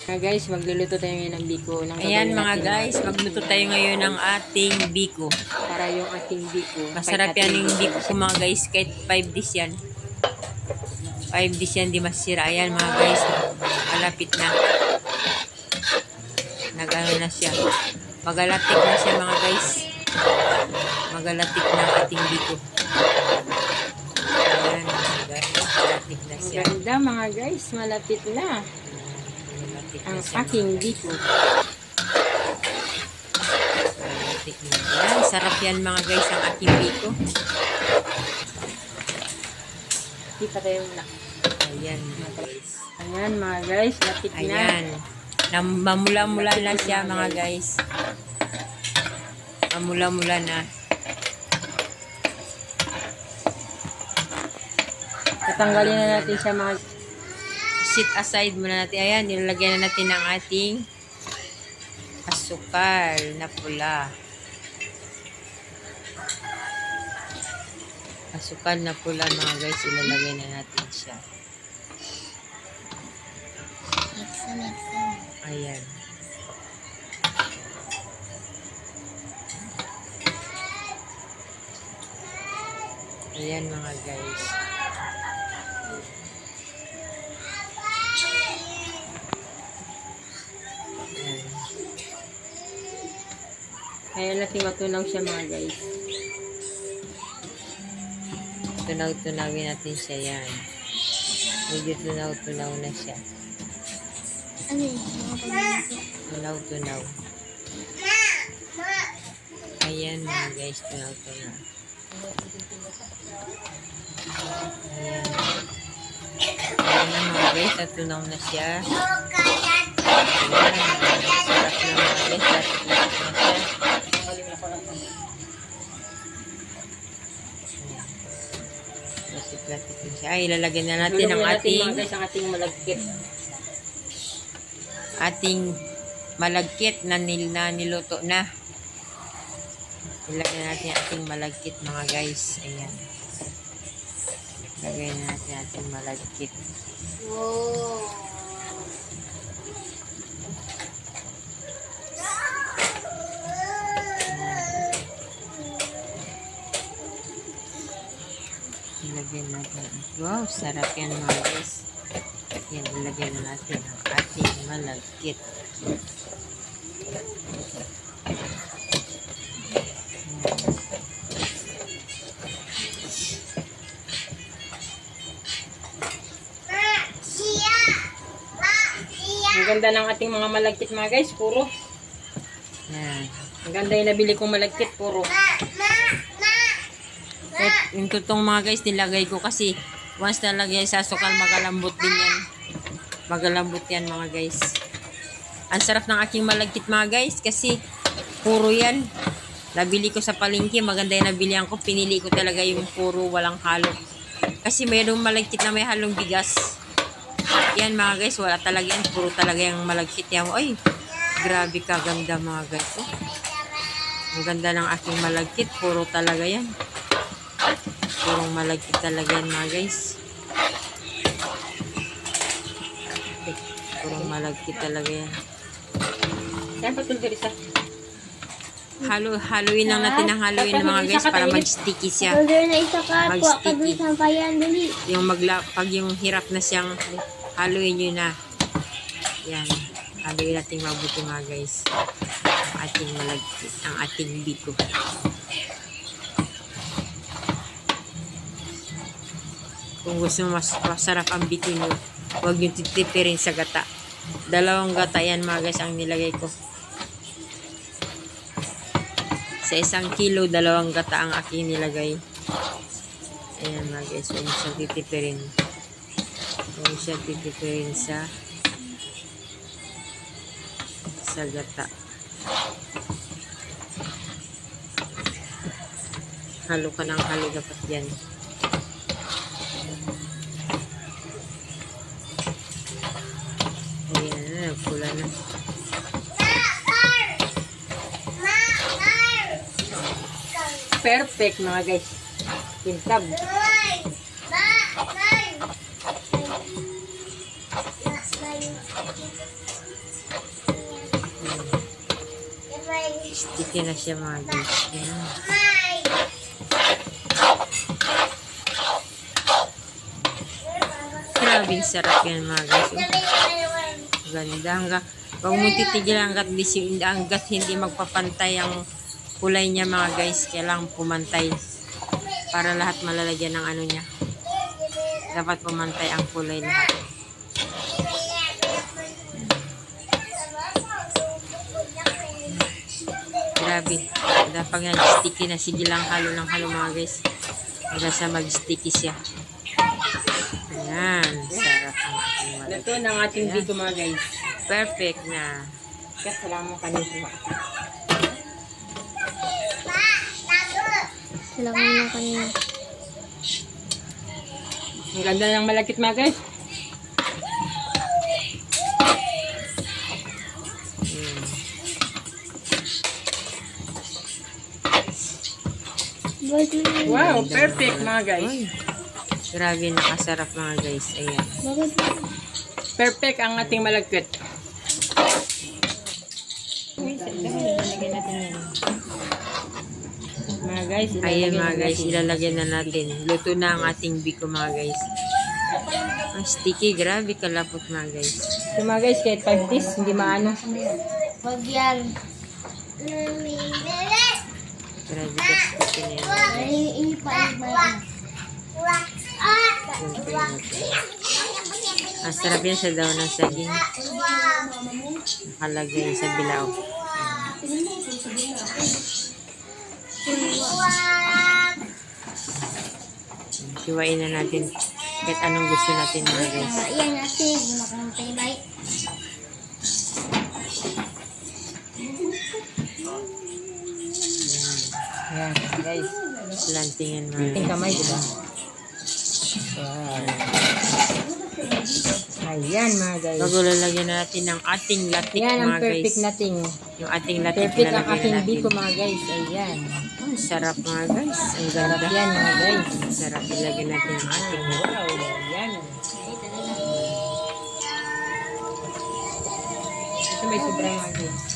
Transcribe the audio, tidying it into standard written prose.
Guys, magluluto tayo ngayon ng biko. Ayan mga guys, magluto tayo ngayon ng ating biko. Para yung ating biko. Masarap yan yung biko ko mga guys, kahit 5 days yan. 5 days yan, di masira. Ayan mga guys, malapit na. Nag-ano na siya. Magalatik na siya mga guys. Magalatik na ang ating biko. Ayan mga guys, magalatik na siya. Ganda mga guys, malapit na. Ang aking biko. Yan, sarap yan mga guys ang aking biko. Hindi pa tayo na. Ayan mga guys. Ayan mga guys, lapit na. Ayan. Mamula-mula na siya mga guys. Mamula-mula na. Tatanggalin na natin siya mga Sit aside muna natin. Ayan, nilalagyan na natin ang ating asukal na pula. Asukal na pula mga guys, ilalagay na natin siya. Ayan. Ayan mga guys. kaya natin matunaw siya mga guys. Tunaw-tunawin natin siya yan. Medyo tunaw-tunaw na siya. Ano yun? Tunaw-tunaw. Ayan mga guys, tunaw-tunaw. Ayan. Ayan na mga guys, natunaw na siya. Ayan. Sarap na mga guys, latik-latik na siya. Latik-latik na siya. Ay, ilalagyan na natin ang ating mga guys, ang ating malagkit. Ating malagkit na niluto na. Ilagay natin ating malagkit mga guys. Ayan. Ilagay natin ating malagkit. Wow. Ilagay natin. Wow, sarap yan mga guys. Yan, ilagay na natin ang ating malagkit. Ang ganda ng ating mga malagkit mga guys, puro. Yan. Ang ganda yung nabili kong malagkit, puro. At yung tutong mga guys, nilagay ko kasi once nalagay sa sukal, magalambot din yan. Magalambot yan mga guys. Ang sarap ng aking malagkit mga guys kasi puro yan. Nabili ko sa palengke, maganda yung nabilihan ko. Pinili ko talaga yung puro walang halo. Kasi mayroong malagkit na may halong bigas. Yan mga guys, wala talaga yan. Puro talaga yung malagkit yan. Ay, grabe kaganda mga guys. Oh. Ang ganda ng aking malagkit. Puro talaga yan. Purong malagkit talaga yan mga guys. Purong malagkit talaga yan. Yan, patulog isa. Haluin lang natin ang haluin ng mga guys para mag-sticky siya. Order na isa ka, kuha ka dun Mag-sticky. sa bayan, dali. Pag yung hirap na siyang haluin nyo na. Yan. Haluin natin mabuti mga guys. Ang ating malagkit. Ang ating biko. Kung gusto mo masarap ang biko nyo, huwag nyo titipirin sa gata. 2 gata yan mga guys ang nilagay ko. Sa 1 kilo, 2 gata ang aking nilagay. Ayan mga guys, huwag nyo siyang titipirin. Huwag nyo siyang titipirin sa gata. Halo ka ng halo dapat yan. Ayan, pula na. Perfect mga guys. Kintab. Sticky na siya mga guys. Yan. Grabing sarap yan mga guys. Ganda. Huwag mo titigil hanggat hindi magpapantay ang kulay niya mga guys. Kailangan pumantay para lahat malalagyan ng ano niya. Dapat pumantay ang kulay lahat. Grabe. Dapat nga sticky na. Sige lang halo ng halo mga guys. Hanggang sa mag-sticky siya. Ayan. Sarap ang ating malaki. Ito na ang ating biko mga guys. Perfect na. Kasalamat mo kanina. Salamat na kanina. Ang ganda ng malakit mga guys. Wow, perfect mga guys. Ay, grabe nakasarap mga guys. Ayan. Perfect ang ating malagkit. Mga guys, Ayan mga guys, ilalagay na natin. Luto na ang ating biko mga guys. Ang sticky, grabe kalapot mga guys. So mga guys, kahit pag this, hindi maano. Wag yan. Grabe ka sticky na yan. Ay, ipa. Ang sarap yan sa daw ng saging. Nakalagay sa bilao. Siwain na natin kahit anong gusto natin mga guys. Yan natin. Makantay bay. Ayan, guys. Plantingan mga Ating guys. kamay, diba? Wow. Ayan mga guys. Bago lalagyan natin ng ating latik Yan ang mga guys. perfect nating. Yung ating latik Perfect ang lalagyan aking natin. biko mga guys. Ayan. Ang sarap mga guys. Ang Sarap ganda. yan mga guys. Sarap ilagyan natin ang ating latik. Wow, yan. Ito may sobrang mga guys.